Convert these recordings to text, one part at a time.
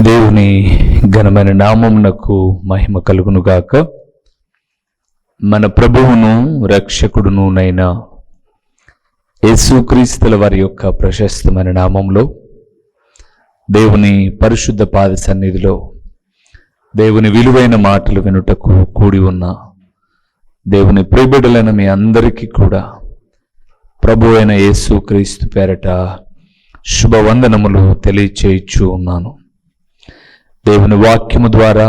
దేవుని ఘనమైన నామమునకు మహిమ కలుగునుగాక. మన ప్రభువును రక్షకుడునునైన యేసుక్రీస్తుల వారి యొక్క ప్రశస్తమైన నామంలో దేవుని పరిశుద్ధ పాద సన్నిధిలో దేవుని విలువైన మాటలు వినుటకు కూడి ఉన్న దేవుని ప్రియబిడ్డలైన మీ అందరికీ కూడా ప్రభు అయిన యేసుక్రీస్తు పేరట శుభవందనములు తెలియచేయచ్చు ఉన్నాను. దేవుని వాక్యము ద్వారా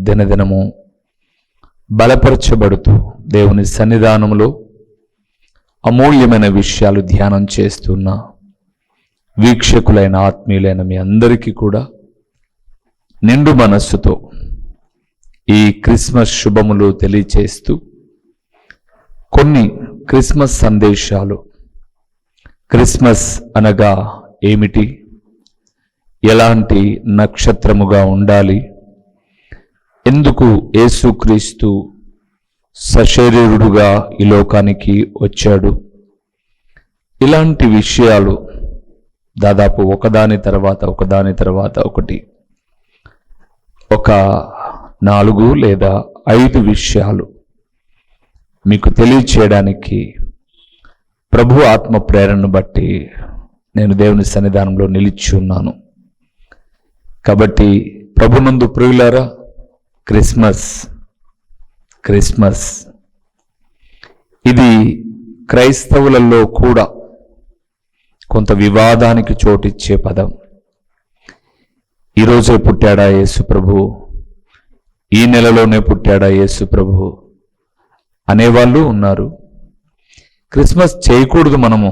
దినదినము బలపరచబడుతూ దేవుని సన్నిధానములో అమూల్యమైన విషయాలు ధ్యానం చేస్తున్న వీక్షకులైన ఆత్మీయులైన మీ అందరికీ కూడా నిండు మనస్సుతో ఈ క్రిస్మస్ శుభములు తెలియచేస్తూ కొన్ని క్రిస్మస్ సందేశాలు, క్రిస్మస్ అనగా ఏమిటి, ఎలాంటి నక్షత్రముగా ఉండాలి, ఎందుకు యేసుక్రీస్తు సశరీరుడుగా ఈ లోకానికి వచ్చాడు, ఇలాంటి విషయాలు దాదాపు ఒకదాని తర్వాత ఒకటి ఒక 4 లేదా 5 విషయాలు మీకు తెలియచేయడానికి ప్రభు ఆత్మ ప్రేరణను బట్టి నేను దేవుని సన్నిధానంలో నిలిచి ఉన్నాను. కాబట్టి ప్రభునందు ప్రియులారా, క్రిస్మస్ ఇది క్రైస్తవులలో కూడా కొంత వివాదానికి చోటిచ్చే పదం. ఈరోజే పుట్టాడా యేసు ప్రభు, ఈ నెలలోనే పుట్టాడా యేసు ప్రభు అనేవాళ్ళు ఉన్నారు. క్రిస్మస్ చేయకూడదు మనము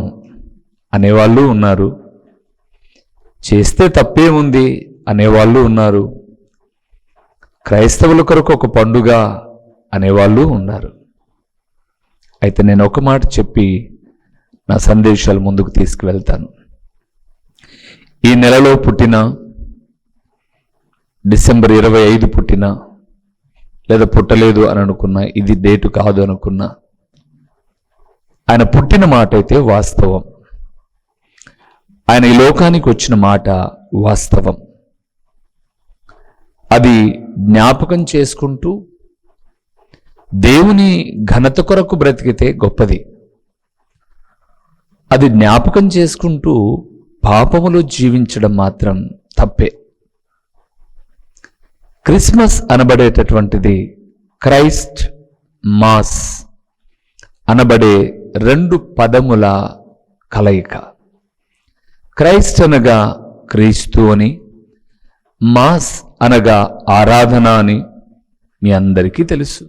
అనేవాళ్ళు ఉన్నారు. చేస్తే తప్పేముంది అనేవాళ్ళు ఉన్నారు. క్రైస్తవుల కొరకు ఒక పండుగ అనేవాళ్ళు ఉన్నారు. అయితే నేను ఒక మాట చెప్పి నా సందేశాలు ముందుకు తీసుకువెళ్తాను. ఈ నెలలో పుట్టిన, డిసెంబర్ 25 పుట్టిన, లేదా పుట్టలేదు అని అనుకున్నా, ఇది డేటు కాదు అనుకున్నా, ఆయన పుట్టిన మాట అయితే వాస్తవం. ఆయన ఈ లోకానికి వచ్చిన మాట వాస్తవం. అది జ్ఞాపకం చేసుకుంటూ దేవుని ఘనత కొరకు బ్రతికితే గొప్పది. అది జ్ఞాపకం చేసుకుంటూ పాపములో జీవించడం మాత్రం తప్పే. క్రిస్మస్ అనబడేటటువంటిది క్రైస్ట్ మాస్ అనబడే 2 పదముల కలయిక. క్రైస్ట్ అనగా క్రీస్తు అని, మాస్ అనగా ఆరాధన అని మీ అందరికీ తెలుసు.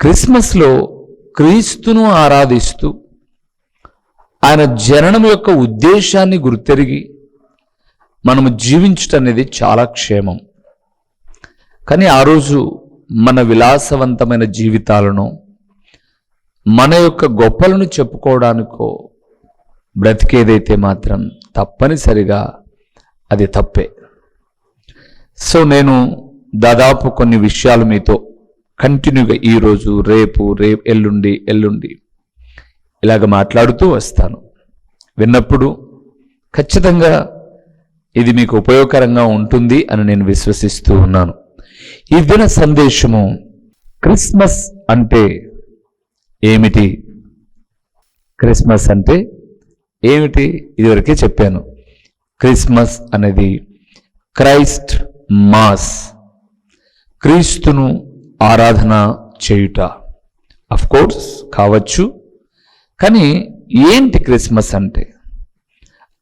క్రిస్మస్లో క్రీస్తును ఆరాధిస్తూ ఆయన జననం యొక్క ఉద్దేశాన్ని గుర్తెరిగి మనము జీవించటం అనేది చాలా క్షేమం. కానీ ఆ రోజు మన విలాసవంతమైన జీవితాలను, మన యొక్క గొప్పలను చెప్పుకోవడానికో బ్రతికేదైతే మాత్రం తప్పనిసరిగా అది తప్పే. సో నేను దాదాపు కొన్ని విషయాలు మీతో కంటిన్యూగా ఈరోజు, రేపు ఎల్లుండి ఇలాగ మాట్లాడుతూ వస్తాను. విన్నప్పుడు ఖచ్చితంగా ఇది మీకు ఉపయోగకరంగా ఉంటుంది అని నేను విశ్వసిస్తూ ఉన్నాను. ఈ దిన సందేశము క్రిస్మస్ అంటే ఏమిటి, క్రిస్మస్ అంటే ఏమిటి ఇదివరకే చెప్పాను. క్రిస్మస్ అనేది క్రైస్ట్ మాస్, క్రీస్తును ఆరాధన చేయుట. అఫ్ కోర్స్ కావచ్చు, కానీ ఏంటి క్రిస్మస్ అంటే?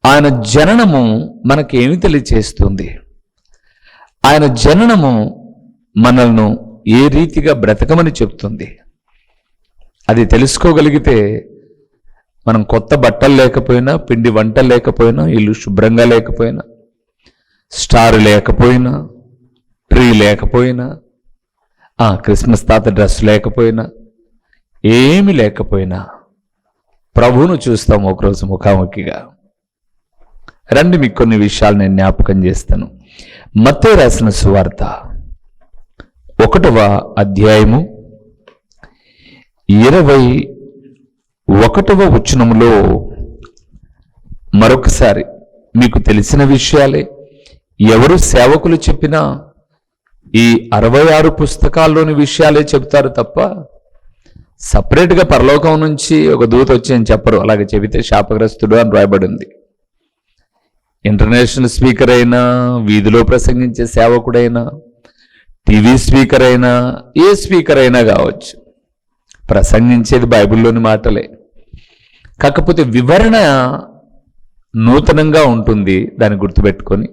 ఆయన జననము మనకేమి తెలియచేస్తుంది? ఆయన జననము మనల్ని ఏ రీతిగా బ్రతకమని చెప్తుంది? అది తెలుసుకోగలిగితే మనం కొత్త బట్టలు లేకపోయినా, పిండి వంట లేకపోయినా, ఇల్లు శుభ్రంగా లేకపోయినా, స్టార్ లేకపోయినా, ట్రీ లేకపోయినా, క్రిస్మస్ తాత డ్రెస్ లేకపోయినా, ఏమి లేకపోయినా ప్రభువును చూస్తాం ఒకరోజు ముఖాముఖిగా. రండి, మీకు కొన్ని విషయాలు నేను జ్ఞాపకం చేస్తాను. మత్తయి రాసిన సువార్త 1వ అధ్యాయము 21వ వచనములో మరొకసారి మీకు తెలిసిన విషయాలే ఎవరు సేవకులు చెప్పినా ఈ 66 పుస్తకాల్లోని విషయాలే చెప్తారు తప్ప సపరేట్గా పరలోకం నుంచి ఒక దూత వచ్చి అని చెప్పరు. అలాగే చెబితే శాపగ్రస్తుడు అని రాయబడి ఉంది. ఇంటర్నేషనల్ స్పీకర్ అయినా, వీధిలో ప్రసంగించే సేవకుడైనా, టీవీ స్పీకర్ అయినా, ఏ స్పీకర్ అయినా కావచ్చు, ప్రసంగించేది బైబిల్లోని మాటలే. కాకపోతే వివరణ నూతనంగా ఉంటుంది. దాన్ని గుర్తుపెట్టుకొని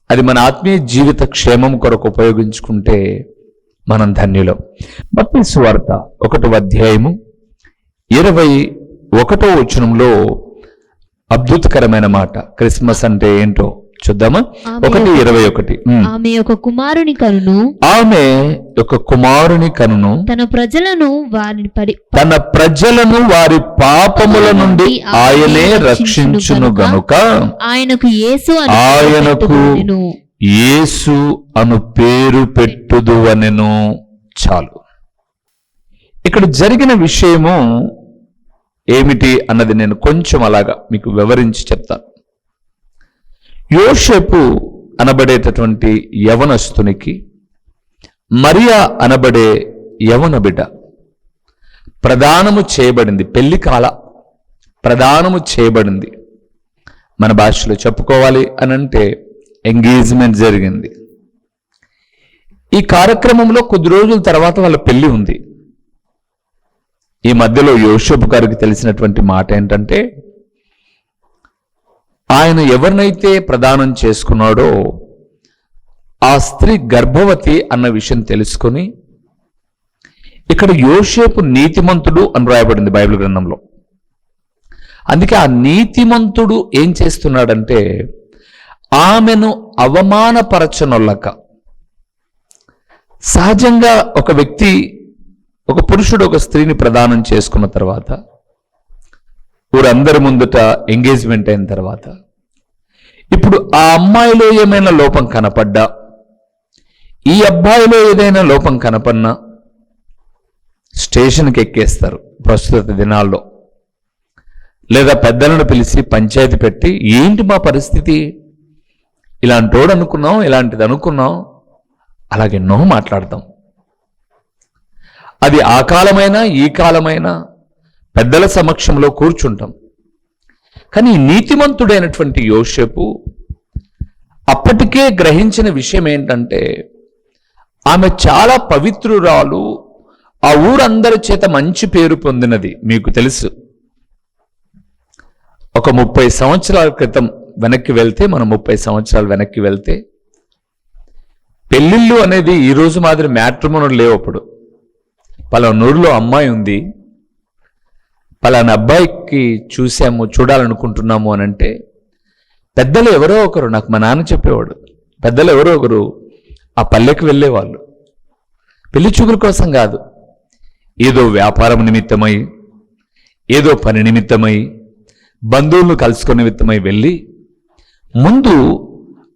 అది మన ఆత్మీయ జీవిత క్షేమం కొరకు ఉపయోగించుకుంటే మనం ధన్యులం. మత్తయి సువార్త 1వ అధ్యాయము 21వ వచనంలో అద్భుతకరమైన మాట. క్రిస్మస్ అంటే ఏంటో చూద్దామా? 1:21. ఆమె ఒక కుమారుని కనును, ఆమె ఒక కుమారుని కనును, తన ప్రజలను వారి పాపముల నుండి ఆయనే రక్షించును గనుక ఆయనకు యేసు అను పేరు పెట్టుదు అనెను. చాలు. ఇక్కడ జరిగిన విషయము ఏమిటి అన్నది నేను కొంచెం అలాగా మీకు వివరించి చెప్తాను. యోసేపు అనబడేటటువంటి యవనస్తునికి మరియా అనబడే యవన బిడ్డ ప్రదానము చేయబడింది. పెళ్లి కాల ప్రదానము చేయబడింది. మన భాషలో చెప్పుకోవాలి అనంటే ఎంగేజ్మెంట్ జరిగింది. ఈ కార్యక్రమంలో కొద్ది రోజుల తర్వాత వాళ్ళ పెళ్లి ఉంది. ఈ మధ్యలో యోసేపు గారికి తెలిసినటువంటి మాట ఏంటంటే, ఆయన ఎవరినైతే ప్రదానం చేసుకున్నాడో ఆ స్త్రీ గర్భవతి అన్న విషయం తెలుసుకొని, ఇక్కడ యోసేపు నీతిమంతుడు అని రాయబడింది బైబిల్ గ్రంథంలో. అందుకే ఆ నీతిమంతుడు ఏం చేస్తున్నాడంటే, ఆమెను అవమానపరచనొల్లక. సహజంగా ఒక వ్యక్తి, ఒక పురుషుడు ఒక స్త్రీని ప్రదానం చేసుకున్న తర్వాత, ఊరందరి ముందుట ఎంగేజ్మెంట్ అయిన తర్వాత, ఇప్పుడు ఆ అమ్మాయిలో ఏమైనా లోపం కనపడ్డా, ఈ అబ్బాయిలో ఏదైనా లోపం కనపడినా స్టేషన్కి ఎక్కేస్తారు ప్రస్తుత దినాల్లో. లేదా పెద్దలను పిలిచి పంచాయతీ పెట్టి, ఏంటి మా పరిస్థితి, ఇలాంటోడు అనుకున్నాం, ఇలాంటిది అనుకున్నాం, అలాగెన్నో మాట్లాడతాం. అది ఆ కాలమైనా ఈ కాలమైనా పెద్దల సమక్షంలో కూర్చుంటాం. కానీ నీతిమంతుడైనటువంటి యోసేపు అప్పటికే గ్రహించిన విషయం ఏంటంటే, ఆమె చాలా పవిత్రురాలు, ఆ ఊరందరి చేత మంచి పేరు పొందినది. మీకు తెలుసు, ఒక 30 సంవత్సరాల క్రితం వెనక్కి వెళ్తే, మనం 30 సంవత్సరాలు వెనక్కి వెళ్తే, పెళ్ళిళ్ళు అనేది ఈ రోజు మాదిరి మ్యాట్రిమోనీలు లేవు. అప్పుడు పలానా ఊరిలో అమ్మాయి ఉంది, పలానా అబ్బాయికి చూడాలనుకుంటున్నాము అని అంటే పెద్దలు ఎవరో ఒకరు, నాకు మా నాన్న చెప్పేవాడు, పెద్దలు ఎవరో ఒకరు ఆ పల్లెకి వెళ్ళేవాళ్ళు. పెళ్లి చూపుల కోసం కాదు, ఏదో వ్యాపారం నిమిత్తమై, ఏదో పని నిమిత్తమై, బంధువులను కలుసుకునే నిమిత్తమై వెళ్ళి ముందు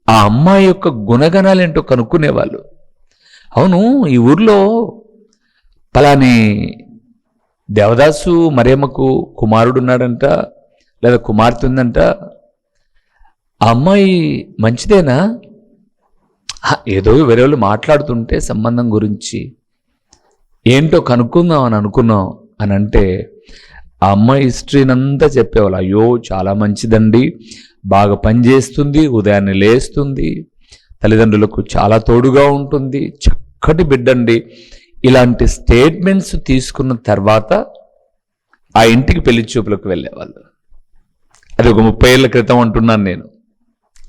ఆ అమ్మాయి యొక్క గుణగణాలు ఏంటో కనుక్కునేవాళ్ళు. అవును, ఈ ఊర్లో పలాని దేవదాసు మరియమ్మకు కుమారుడు ఉన్నాడంట, లేదా కుమార్తె ఉందంట, ఆ అమ్మాయి మంచిదేనా? ఏదో వేరే వాళ్ళు మాట్లాడుతుంటే సంబంధం గురించి ఏంటో కనుక్కుందాం అని అనుకున్నాం అని అంటే, ఆ అమ్మాయి హిస్టరీనంతా చెప్పేవాళ్ళు. అయ్యో చాలా మంచిదండి, బాగా పనిచేస్తుంది, ఉదయాన్నే లేస్తుంది, తల్లిదండ్రులకు చాలా తోడుగా ఉంటుంది, చక్కటి బిడ్డండి. ఇలాంటి స్టేట్మెంట్స్ తీసుకున్న తర్వాత ఆ ఇంటికి పెళ్లి చూపులకు వెళ్ళేవాళ్ళు. అది ఒక 30 ఏళ్ల క్రితం అంటున్నాను నేను,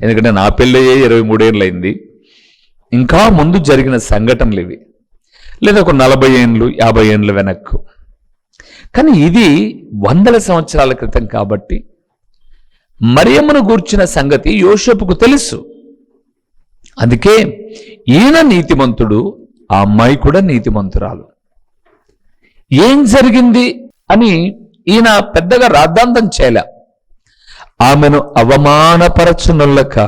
ఎందుకంటే నా పెళ్ళి 23 ఏళ్ళు అయింది. ఇంకా ముందు జరిగిన సంఘటనలు ఇవి, లేదా ఒక 40 ఏళ్ళు 50 ఏళ్ళు వెనక్కు. కానీ ఇది 100 సంవత్సరాల క్రితం కాబట్టి మరియమ్మను గూర్చిన సంగతి యోసేపుకు తెలుసు. అందుకే ఈయన నీతిమంతుడు, ఆ అమ్మాయి కూడా నీతిమంతురాలు. ఏం జరిగింది అని ఈయన పెద్దగా రాద్ధాంతం చేయలే. ఆమెను అవమానపరచునొల్లక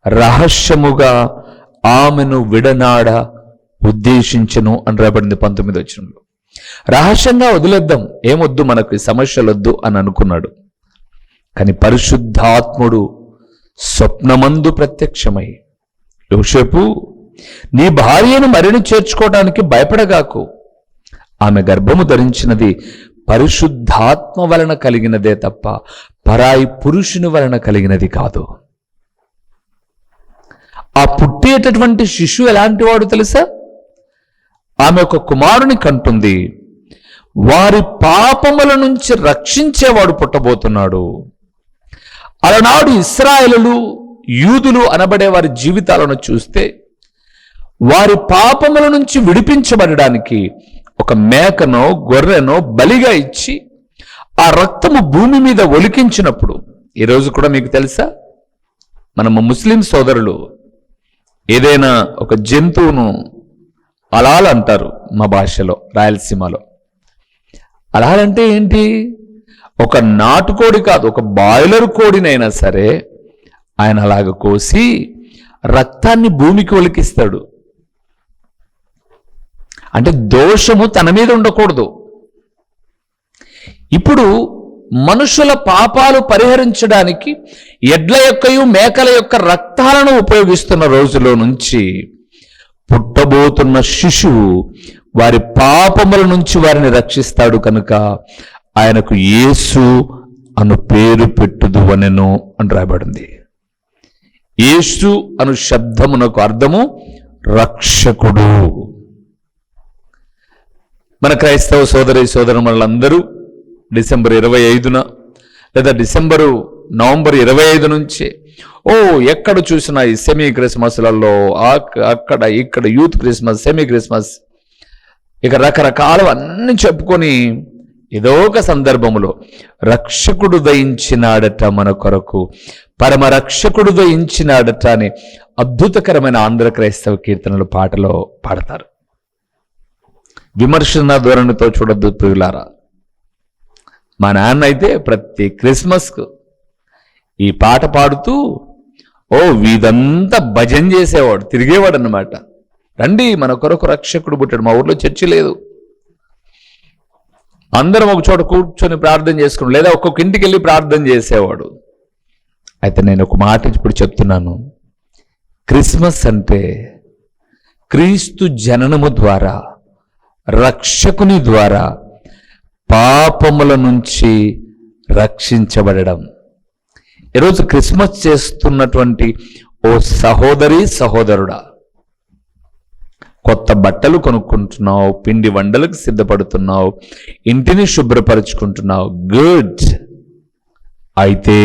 రహస్యముగా ఆమెను విడనాడ ఉద్దేశించను అని రాబడింది 19వ వచనంలో. రహస్యంగా వదిలేద్దాం, ఏమొద్దు, మనకు సమస్యలు వద్దు అని అనుకున్నాడు. కానీ పరిశుద్ధాత్ముడు స్వప్నమందు ప్రత్యక్షమై, యోసేపు, నీ భార్యను మరిని చేర్చుకోవడానికి భయపడగాకు. ఆమె గర్భము ధరించినది పరిశుద్ధాత్మ వలన కలిగినదే తప్ప పరాయి పురుషుని వలన కలిగినది కాదు. ఆ పుట్టేటటువంటి శిశువు ఎలాంటి వాడు తెలుసా? ఆమె ఒక కుమారుని కంటుంది. వారి పాపముల నుంచి రక్షించేవాడు పుట్టబోతున్నాడు. అలనాడు ఇశ్రాయేలులు, యూదులు అనబడే వారి జీవితాలను చూస్తే వారి పాపముల నుంచి విడిపించబడడానికి ఒక మేకనో గొర్రెనో బలిగా ఇచ్చి ఆ రక్తము భూమి మీద ఒలికించినప్పుడు, ఈరోజు కూడా మీకు తెలుసా, మనము ముస్లిం సోదరులు ఏదైనా ఒక జంతువును అలాల్ అంటారు, మా భాషలో రాయలసీమలో. అలాలంటే ఏంటి? ఒక నాటుకోడి కాదు, ఒక బాయిలర్ కోడినైనా సరే ఆయన అలాగ కోసి రక్తాన్ని భూమికి ఒలికిస్తాడు. అంటే దోషము తన మీద ఉండకూడదు. ఇప్పుడు మనుషుల పాపాలు పరిహరించడానికి ఎడ్ల యొక్కయు మేకల యొక్క రక్తాలను ఉపయోగిస్తున్న రోజులో నుంచి పుట్టబోతున్న శిశువు వారి పాపముల నుంచి వారిని రక్షిస్తాడు కనుక ఆయనకు యేసు అను పేరు పెట్టుదువనెను అని రాయబడింది. యేసు అను శబ్దమునకు అర్థము రక్షకుడు. మన క్రైస్తవ సోదరి సోదరులందరూ డిసెంబర్ 25న లేదా నవంబర్ 25 నుంచి ఎక్కడ చూసినా ఈ సెమీ క్రిస్మస్లలో అక్కడ ఇక్కడ యూత్ క్రిస్మస్, సెమీ క్రిస్మస్, ఇక రకరకాలు అన్ని చెప్పుకొని ఏదో ఒక సందర్భంలో రక్షకుడు దయించినాడట మన కొరకు, పరమ రక్షకుడు దయించినాడట అని అద్భుతకరమైన ఆంధ్ర క్రైస్తవ కీర్తనలు పాటలో పాడతారు. విమర్శన ధోరణితో చూడొద్దు ప్రియులారా. మా నాన్న అయితే ప్రతి క్రిస్మస్కు ఈ పాట పాడుతూ వీదంతా భజన చేసేవాడు, తిరిగేవాడు అన్నమాట. రండి మన కొరకు రక్షకుడు పుట్టాడు. మా ఊర్లో చర్చి లేదు, అందరం ఒక చోట కూర్చొని ప్రార్థన చేసుకున్నాం, లేదా ఒక్కొక్క ఇంటికి వెళ్ళి ప్రార్థన చేసేవాడు. అయితే నేను ఒక మాట ఇప్పుడు చెప్తున్నాను. క్రిస్మస్ అంటే క్రీస్తు జననము ద్వారా, రక్షకుని ద్వారా పాపముల నుంచి రక్షించబడడం. ఈరోజు క్రిస్మస్ చేస్తున్నటువంటి ఓ సహోదరి సహోదరుడా, కొత్త బట్టలు కొనుక్కుంటున్నావు, పిండి వంటలకు సిద్ధపడుతున్నావు, ఇంటిని శుభ్రపరుచుకుంటున్నావు, గుడ్. అయితే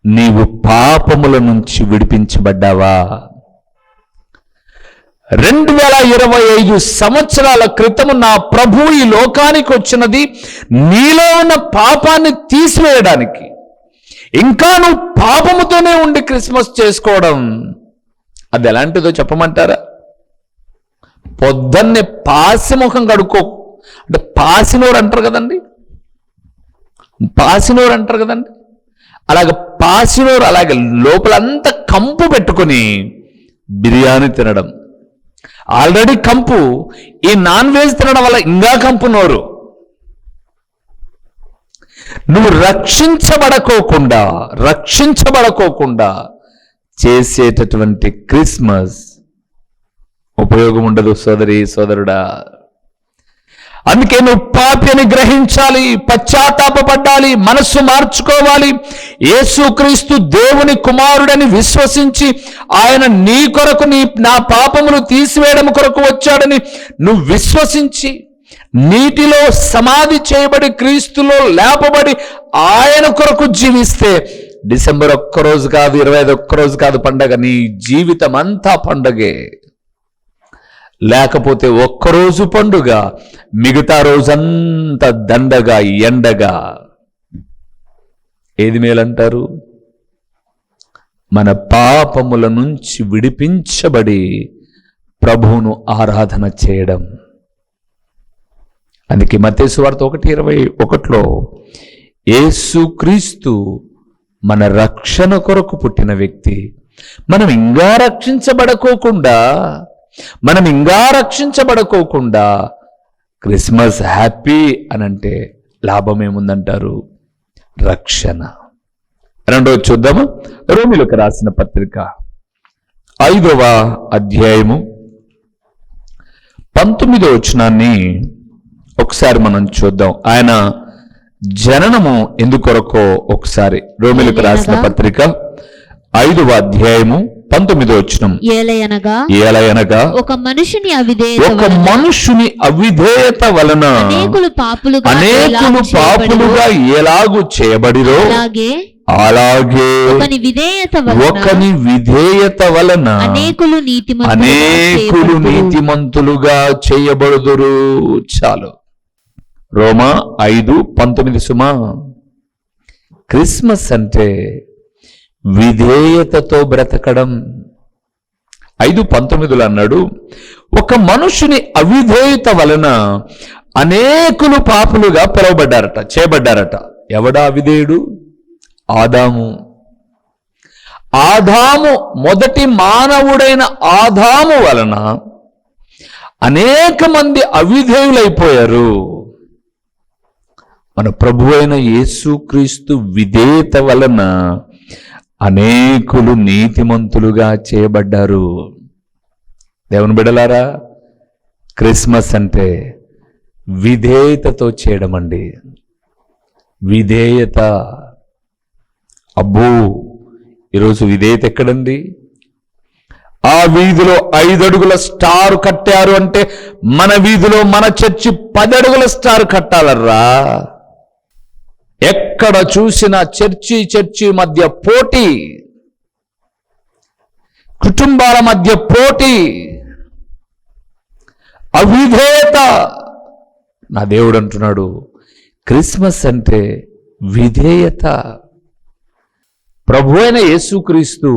నీవు పాపముల నుంచి విడిపించబడ్డావా? 2025 సంవత్సరాల క్రితము నా ప్రభువు ఈ లోకానికి వచ్చినది నీలో ఉన్న పాపాన్ని తీసివేయడానికి. ఇంకా నువ్వు పాపముతోనే ఉండి క్రిస్మస్ చేసుకోవడం, అది ఎలాంటిదో చెప్పమంటారా? పొద్దున్నే పాసిముఖం కడుక్కో, అంటే పాసినోరు అంటారు కదండి, పాసినోరు అంటారు కదండి, అలాగ పాసినోరు అలాగే లోపలంతా కంపు పెట్టుకొని బిర్యానీ తినడం. ఆల్రెడీ కంపు, ఈ నాన్ వెజ్ తినడం వల్ల ఇంకా కంపు నోరు. నువ్వు రక్షించబడకోకుండా చేసేటటువంటి క్రిస్మస్ ఉపయోగం ఉండదు సోదరి సోదరుడా. అందుకే నువ్వు పాపి అని గ్రహించాలి, పశ్చాత్తాపపడాలి, మనస్సు మార్చుకోవాలి. యేసుక్రీస్తు దేవుని కుమారుడని విశ్వసించి ఆయన నీ కొరకు నా పాపములు తీసివేయడం కొరకు వచ్చాడని నువ్వు విశ్వసించి నీటిలో సమాధి చేయబడి క్రీస్తులో లేపబడి ఆయన కొరకు జీవిస్తే డిసెంబర్ 1 రోజు కాదు, 25 రోజు కాదు పండగ, నీ జీవితం అంతా పండగే. లేకపోతే 1 రోజు పండుగ, మిగతా రోజంతా దండగా ఎండగా. ఏది మేలంటారు? మన పాపముల నుంచి విడిపించబడి ప్రభువును ఆరాధన చేయడం. అందుకే మత్తయి సువార్త 1:21లో యేసుక్రీస్తు మన రక్షణ కొరకు పుట్టిన వ్యక్తి. మనం ఇంకా రక్షించబడకోకుండా క్రిస్మస్ హ్యాపీ అనంటే లాభం ఏముందంటారు? రక్షణ. రెండవది చూద్దాము. రోమీయులకు రాసిన పత్రిక 5వ అధ్యాయము 19వ వచనాన్ని ఒకసారి మనం చూద్దాం. ఆయన జననము ఎందుకొరకో ఒకసారి రోమీయులకు రాసిన పత్రిక 5వ అధ్యాయము 19వ వచనం. ఏలయనగా ఒక మనుషుని అవిధేయత వలన అనేకులు పాపులుగా ఎలాగు చేయబడిరో అలాగే ఒకని విధేయత వలన అనేకులు నీతిమంతులుగా చేయబడుదురు. చాలు. రోమా 5:19 సుమా. క్రిస్మస్ అంటే విధేయతతో బ్రతకడం. 5:19 అన్నాడు, ఒక మనుషుని అవిధేయత వలన అనేకులు పాపులుగా పిలువబడ్డారట, చేయబడ్డారట. ఎవడా అవిధేయుడు? ఆదాము. మొదటి మానవుడైన ఆదాము వలన అనేక మంది అవిధేయులైపోయారు. మన ప్రభువైన యేసుక్రీస్తు విధేయత వలన అనేకులు నీతిమంతులుగా చేయబడ్డారు. దేవుని బిడ్డలారా, క్రిస్మస్ అంటే విధేయతతో చేయడం అండి. విధేయత. అబ్బో, ఈరోజు విధేయత ఎక్కడండి? ఆ వీధిలో 5 అడుగుల స్టార్ కట్టారు అంటే మన వీధిలో మన చర్చి 10 అడుగుల స్టార్ కట్టాలర్రా. ఎక్కడ చూసినా చర్చి మధ్య పోటీ, కుటుంబాల మధ్య పోటీ, అవిధేయత. నా దేవుడు అంటున్నాడు, క్రిస్మస్ అంటే విధేయత. ప్రభువైన యేసుక్రీస్తు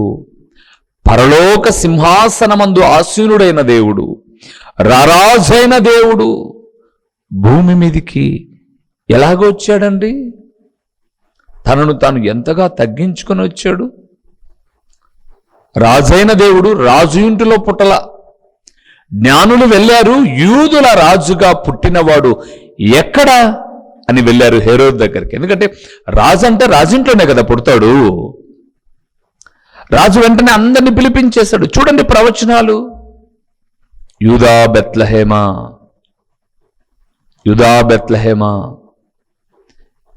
పరలోక సింహాసనమందు ఆసీనుడైన దేవుడు, రారాజైన దేవుడు భూమి మీదికి ఎలాగొచ్చాడండి? తనను తాను ఎంతగా తగ్గించుకొని వచ్చాడు. రాజైన దేవుడు రాజు ఇంటిలో పుట్టల. జ్ఞానులు వెళ్ళారు, యూదుల రాజుగా పుట్టినవాడు ఎక్కడా అని వెళ్ళారు హేరోదు దగ్గరికి. ఎందుకంటే రాజు అంటే రాజింట్లోనే కదా పుడతాడు. రాజు వెంటనే అందరినీ పిలిపించేశాడు. చూడండి ప్రవచనాలు. యూదా బెత్లెహేమా,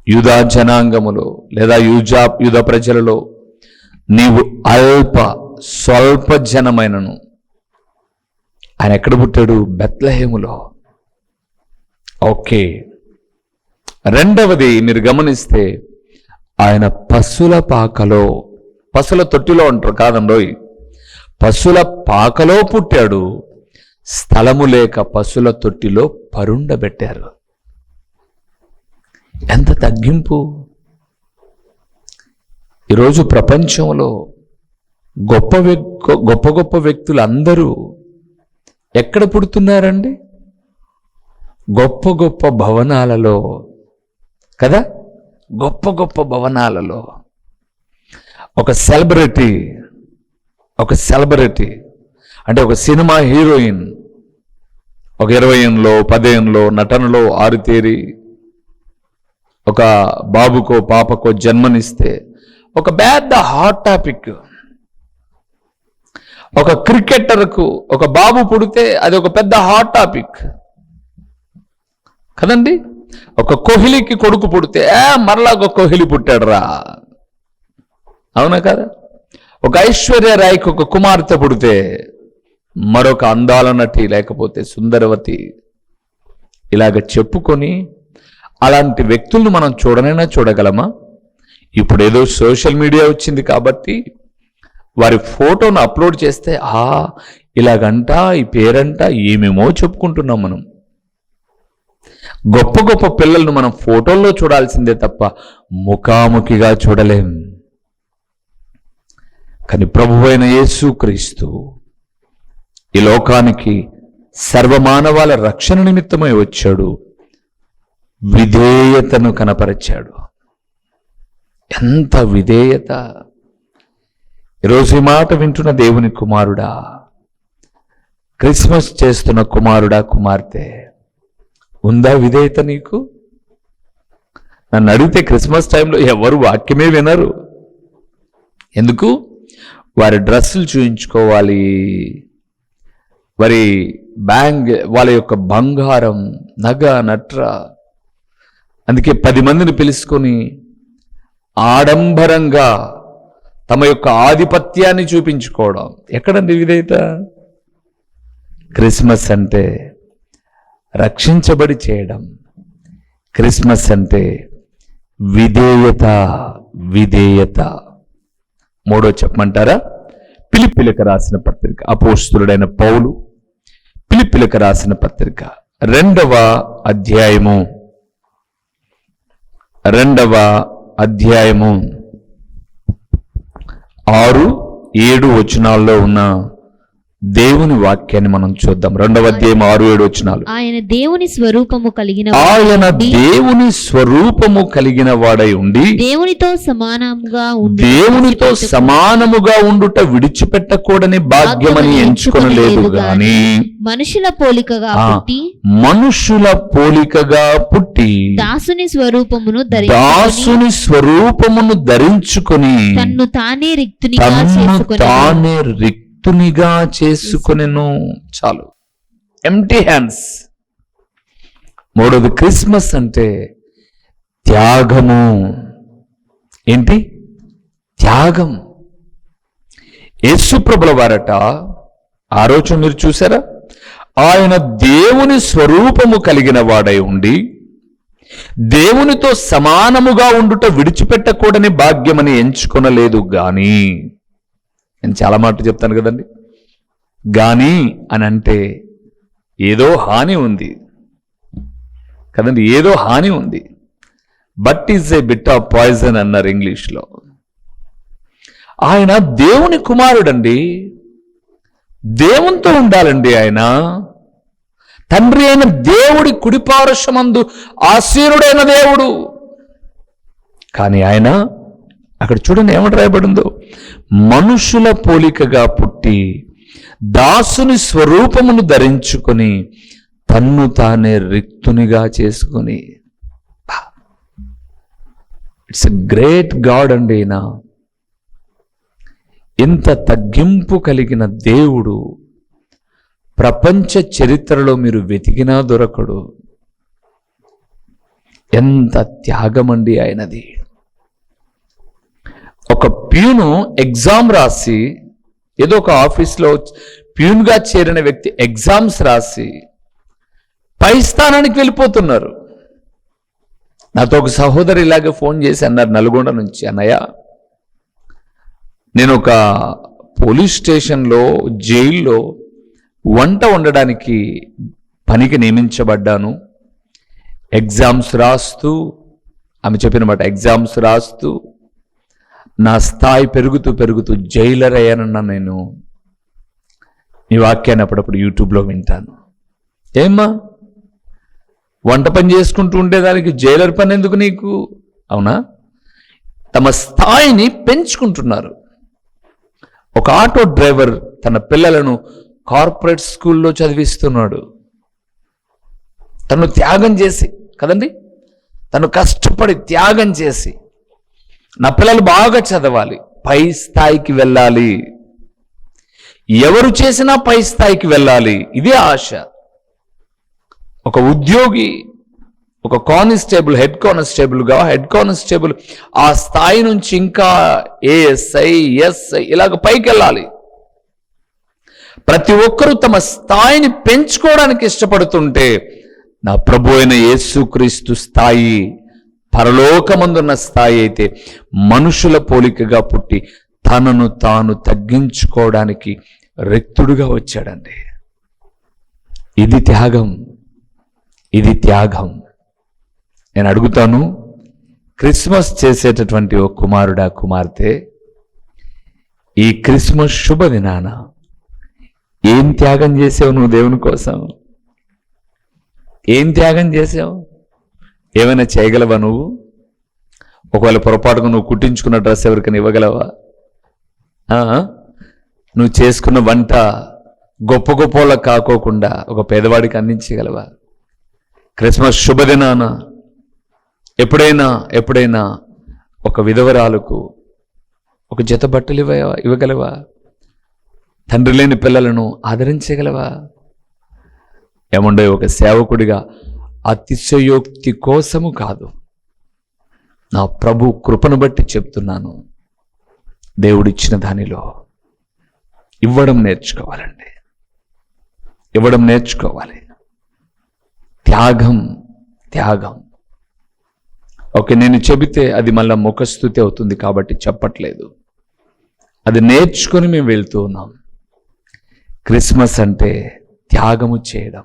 యూదా జనాంగములో లేదా యూదా ప్రజలలో నీవు స్వల్ప జనమైనను. ఆయన ఎక్కడ పుట్టాడు? బెత్లెహేములో. ఓకే. రెండవది మీరు గమనిస్తే ఆయన పశుల పాకలో, పశుల తొట్టిలో అంటారు కాదండోయ్, పశుల పాకలో పుట్టాడు. స్థలము లేక పశుల తొట్టిలో పరుండబెట్టారు. ఎంత తగ్గింపు! ఈరోజు ప్రపంచంలో గొప్ప గొప్ప వ్యక్తులు అందరూ ఎక్కడ పుడుతున్నారండి? గొప్ప భవనాలలో కదా. గొప్ప భవనాలలో ఒక సెలబ్రిటీ అంటే ఒక సినిమా హీరోయిన్ ఒక 20 ఏళ్ళలో 10 ఏళ్ళలో నటనలో ఆరుతేరి ఒక బాబుకో పాపకో జన్మనిస్తే ఒక పెద్ద హాట్ టాపిక్. ఒక క్రికెటర్కు ఒక బాబు పుడితే అది ఒక పెద్ద హాట్ టాపిక్ కదండి. ఒక కోహ్లీకి కొడుకు పుడితే మరలా ఒక కోహ్లీ పుట్టాడు రా, అవునా కదా. ఒక ఐశ్వర్య రాయ్కి ఒక కుమార్తె పుడితే మరొక అందాల నటి లేకపోతే సుందరవతి, ఇలాగ చెప్పుకొని అలాంటి వ్యక్తులను మనం చూడగలమా? ఇప్పుడు ఏదో సోషల్ మీడియా వచ్చింది కాబట్టి వారి ఫోటోను అప్లోడ్ చేస్తే ఇలాగంట, ఈ పేరంట, ఏమేమో చెప్పుకుంటున్నాం మనం. గొప్ప పిల్లలను మనం ఫోటోల్లో చూడాల్సిందే తప్ప ముఖాముఖిగా చూడలేం. కానీ ప్రభువైన యేసుక్రీస్తు ఈ లోకానికి సర్వమానవాల రక్షణ నిమిత్తమై వచ్చాడు. విధేయతను కనపరిచాడు. ఎంత విధేయత! ఈరోజు ఈ మాట వింటున్న దేవుని కుమారుడా, క్రిస్మస్ చేస్తున్న కుమారుడా, కుమార్తె, ఉందా విధేయత నీకు? నన్ను అడిగితే క్రిస్మస్ టైంలో ఎవరు వాక్యమే వినరు. ఎందుకు? వారి డ్రెస్సులు చూయించుకోవాలి, వారి వాళ్ళ యొక్క బంగారం, నగ నట్ర. అందుకే 10 మందిని పిలుచుకొని ఆడంబరంగా తమ యొక్క ఆధిపత్యాన్ని చూపించుకోవడం. ఎక్కడండి విధేయత? క్రిస్మస్ అంటే రక్షించబడి చేయడం. క్రిస్మస్ అంటే విధేయత. విధేయత. మూడో చెప్పమంటారా? ఫిలిప్పీయులకు రాసిన పత్రిక, అపోస్తలుడైన పౌలు ఫిలిప్పీయులకు రాసిన పత్రిక 2వ అధ్యాయము 6-7 వచనాల్లో ఉన్న దేవుని వాక్యాన్ని మనం చూద్దాం. 2వ అధ్యాయం 6-7 వచనాలు. ఆయన దేవుని స్వరూపము కలిగిన వాడై ఉండి దేవునితో సమానముగా ఉండుట విడిచిపెట్టకూడని భాగ్యమని ఎంచుకొనలేదు గాని మనుషుల పోలికగా పుట్టి దాసుని స్వరూపమును ధరించుకొని తన్ను తానే రిక్తునిగా చేసుకొనెను. చాలు. Empty hands. మూడోది క్రిస్మస్ అంటే త్యాగము. ఏంటి? త్యాగం. యేసుప్రభుల వారట ఆ రోజు మీరు చూసారా? ఆయన దేవుని స్వరూపము కలిగిన వాడై ఉండి దేవునితో సమానముగా ఉండుట విడిచిపెట్టకూడని భాగ్యమని ఎంచుకొనలేదు గాని. నేను చాలా మాటలు చెప్తాను కదండి. గాని అని అంటే ఏదో హాని ఉంది కదండి, ఏదో హాని ఉంది. But is a bit of poison అన్నారు ఇంగ్లీష్లో. ఆయన దేవుని కుమారుడండి, దేవునితో ఉండాలండి. ఆయన తండ్రి అయిన దేవుడి కుడిపార్శ్వమందు ఆసీనుడైన దేవుడు. కానీ ఆయన అక్కడ చూడండి ఏమంట రాయబడిందో, మనుషుల పోలికగా పుట్టి దాసుని స్వరూపమును ధరించుకొని తన్ను తానే రిక్తునిగా చేసుకొని. ఇట్స్ ఎ గ్రేట్ గాడ్ అండి. ఈయన ఇంత తగ్గింపు కలిగిన దేవుడు ప్రపంచ చరిత్రలో మీరు వెతికినా దొరకడు. ఎంత త్యాగమండి ఆయనది. ఒక ప్యూను ఎగ్జామ్ రాసి, ఏదో ఒక ఆఫీస్లో ప్యూన్గా చేరిన వ్యక్తి ఎగ్జామ్స్ రాసి పై స్థానానికి వెళ్ళిపోతున్నారు. నాతో ఒక సహోదరు ఇలాగే ఫోన్ చేసి అన్నారు నల్గొండ నుంచి, అన్నయ్య నేను ఒక పోలీస్ స్టేషన్లో జైల్లో వంట వండడానికి పనికి నియమించబడ్డాను. ఎగ్జామ్స్ రాస్తూ, ఆమె చెప్పిన మాట, ఎగ్జామ్స్ రాస్తూ నా స్థాయి పెరుగుతూ జైలర్ అయ్యానన్నా. నేను నీ వాక్యాన్ని అప్పుడప్పుడు యూట్యూబ్లో వింటాను. ఏమ్మా, వంట పని చేసుకుంటూ ఉండేదానికి జైలర్ పని ఎందుకు నీకు? అవునా? తమ స్థాయిని పెంచుకుంటున్నారు. ఒక ఆటో డ్రైవర్ తన పిల్లలను కార్పొరేట్ స్కూల్లో చదివిస్తున్నాడు. తను త్యాగం చేసి కదండి, తను కష్టపడి త్యాగం చేసి నా పిల్లలు బాగా చదవాలి, పై స్థాయికి వెళ్ళాలి, ఎవరు చేసినా పై స్థాయికి వెళ్ళాలి, ఇదే ఆశ. ఒక ఉద్యోగి, ఒక కానిస్టేబుల్, హెడ్ కానిస్టేబుల్ ఆ స్థాయి నుంచి ఇంకా ఏఎస్ఐ, ఎస్ఐ ఇలాగ పైకి వెళ్ళాలి. ప్రతి ఒక్కరూ తమ స్థాయిని పెంచుకోవడానికి ఇష్టపడుతుంటే, నా ప్రభు అయిన యేసుక్రీస్తు స్థాయి పరలోకమందున్న స్థాయి అయితే మనుషుల పోలికగా పుట్టి తనను తాను తగ్గించుకోవడానికి రిక్తుడుగా వచ్చాడండి. ఇది త్యాగం, ఇది త్యాగం. నేను అడుగుతాను, క్రిస్మస్ చేసేటటువంటి ఓ కుమారుడా, కుమార్తె, ఈ క్రిస్మస్ శుభదినాన ఏం త్యాగం చేసావు నువ్వు దేవుని కోసం? ఏం త్యాగం చేసావు? ఏమైనా చేయగలవా నువ్వు? ఒకవేళ పొరపాటుగా నువ్వు కుట్టించుకున్న డ్రెస్ ఎవరికైనా ఇవ్వగలవా? నువ్వు చేసుకున్న వంట గొప్పలకు కాకోకుండా ఒక పేదవాడికి అందించగలవా? క్రిస్మస్ శుభదినాన ఎప్పుడైనా ఒక విధవరాలకు, ఒక జత బట్టలు ఇవ్వగలవా? తండ్రి లేని పిల్లలను ఆదరించగలవా? ఏమండే, ఒక సేవకుడిగా అతిశయోక్తి కోసము కాదు, నా ప్రభు కృపను బట్టి చెప్తున్నాను. దేవుడిచ్చిన దానిలో ఇవ్వడం నేర్చుకోవాలండి, ఇవ్వడం నేర్చుకోవాలి. త్యాగం. ఓకే, నేను చెబితే అది మళ్ళా ముఖస్థుతి అవుతుంది కాబట్టి చెప్పట్లేదు. అది నేర్చుకొని మేము వెళ్తూ ఉన్నాం. క్రిస్మస్ అంటే త్యాగము చేయడం.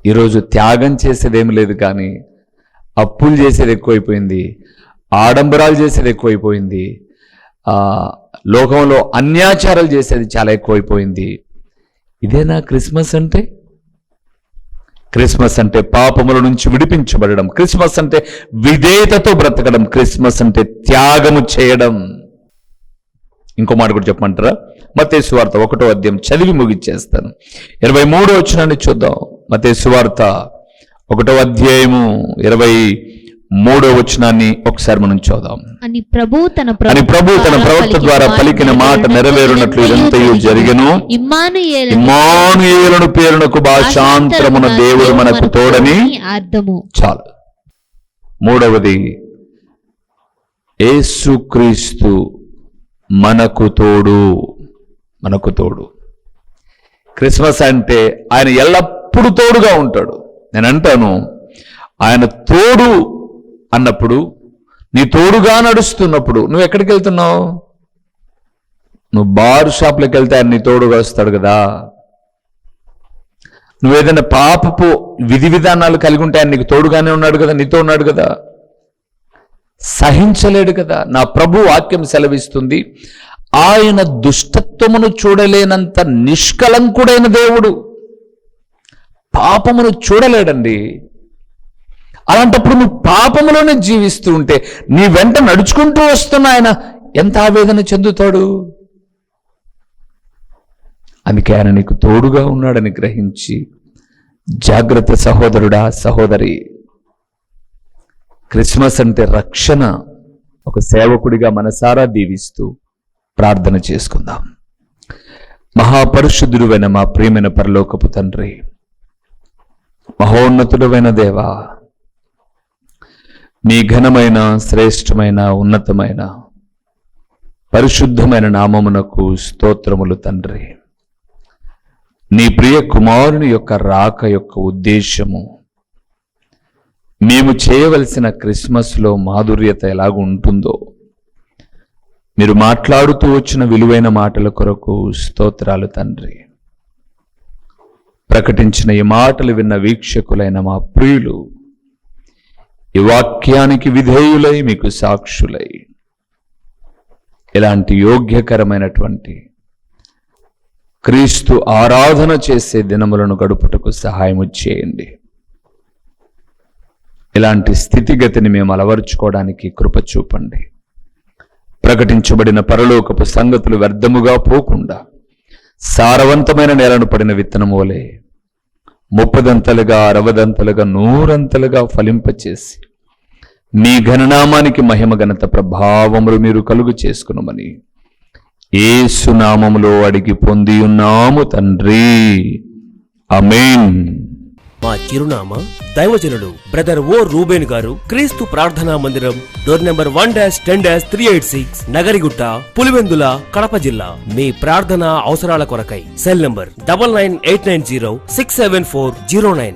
ఈరోజు త్యాగం చేసేదేమి లేదు, కానీ అప్పులు చేసేది ఎక్కువైపోయింది, ఆడంబరాలు చేసేది ఎక్కువైపోయింది, లోకంలో అన్యాచారాలు చేసేది చాలా ఎక్కువైపోయింది. ఇదేనా క్రిస్మస్ అంటే? క్రిస్మస్ అంటే పాపముల నుంచి విడిపించబడడం, క్రిస్మస్ అంటే విధేయతతో బ్రతకడం, క్రిస్మస్ అంటే త్యాగము చేయడం. ఇంకో మాట కూడా చెప్పమంటారా? మత్తయి సువార్త 1వ అధ్యాయం చదివి ముగిచ్చేస్తాను. 23వ వచనాన్ని చూద్దాం. మత్తయి సువార్త 1వ అధ్యాయము 23వ వచనాన్ని ఒకసారి మనం చూద్దాం. అని ప్రభు తన ప్రవక్త ద్వారా పలికిన మాట నెరవేరునట్లు ఇదంతయు జరిగెను. ఇమ్మానుయేలును పేరునకు భాషాంతరమున దేవుడు మనకు తోడని అర్థము. చాలు. 3వది, యేసుక్రీస్తు మనకు తోడు. క్రిస్మస్ అంటే ఆయన ఎల్లప్పుడూ తోడుగా ఉంటాడు. నేను అంటాను, ఆయన తోడు అన్నప్పుడు, నీ తోడుగా నడుస్తున్నప్పుడు నువ్వు ఎక్కడికి వెళ్తున్నావు? నువ్వు బార్ షాప్లోకి వెళ్తే ఆయన నీ తోడుగా వస్తాడు కదా. నువ్వేదైనా పాపపు విధి విధానాలు కలిగి ఉంటే ఆయన నీకు తోడుగానే ఉన్నాడు కదా, నీతో ఉన్నాడు కదా. సహించలేడు కదా. నా ప్రభు వాక్యం సెలవిస్తుంది, ఆయన దుష్టత్వమును చూడలేనంత నిష్కలంకుడైన దేవుడు. పాపమును చూడలేడండి. అలాంటప్పుడు నువ్వు పాపములోనే జీవిస్తూ ఉంటే, నీ వెంట నడుచుకుంటూ వస్తున్న ఆయన ఎంత ఆవేదన చెందుతాడు. అందుకే ఆయన నీకు తోడుగా ఉన్నాడని గ్రహించి జాగ్రత్త సహోదరుడా, సహోదరి. క్రిస్మస్ అంటే రక్షణ. ఒక సేవకుడిగా మనసారా దీవిస్తూ ప్రార్థన చేసుకుందాం. మహాపరిశుద్ధుడైన మా ప్రియమైన పరలోకపు తండ్రి, మహోన్నతుడైన దేవా, మీ ఘనమైన, శ్రేష్టమైన, ఉన్నతమైన, పరిశుద్ధమైన నామమునకు స్తోత్రములు తండ్రి. నీ ప్రియ కుమారుని యొక్క రాక యొక్క ఉద్దేశము, మేము చేయవలసిన క్రిస్మస్లో మాధుర్యత ఎలాగ ఉంటుందో మీరు మాట్లాడుతూ వచ్చిన విలువైన మాటల కొరకు స్తోత్రాలు తండ్రి. ప్రకటించిన ఈ మాటలు విన్న వీక్షకులైన మా ప్రియులు ఈ వాక్యానికి విధేయులై మీకు సాక్షులై ఇలాంటి యోగ్యకరమైనటువంటి క్రీస్తు ఆరాధన చేసే దినములను గడుపుటకు సహాయము చేయండి. ఇలాంటి స్థితిగతిని మేము అలవరుచుకోవడానికి కృప చూపండి. ప్రకటించబడిన పరలోకపు సంగతులు వ్యర్థముగా పోకుండా సారవంతమైన నేలను పడిన విత్తనము వలె 30దంతలుగా 60దంతలుగా 100అంతలుగా ఫలింపచేసి మీ ఘననామానికి మహిమ ఘనత ప్రభావములు మీరు కలుగు చేసుకునమని యేసు నామములో అడిగి పొంది ఉన్నాము తండ్రి. ఆమేన్. మా చిరునామా దైవజనులు బ్రదర్ ఓ రూబేన్ గారు, క్రీస్తు ప్రార్థనా మందిరం, డోర్ నెంబర్ 1-386, నగరిగుట్ట, పులివెందుల, కడప జిల్లా. మీ ప్రార్థన అవసరాల కొరకై సెల్ నంబర్ 9989067409.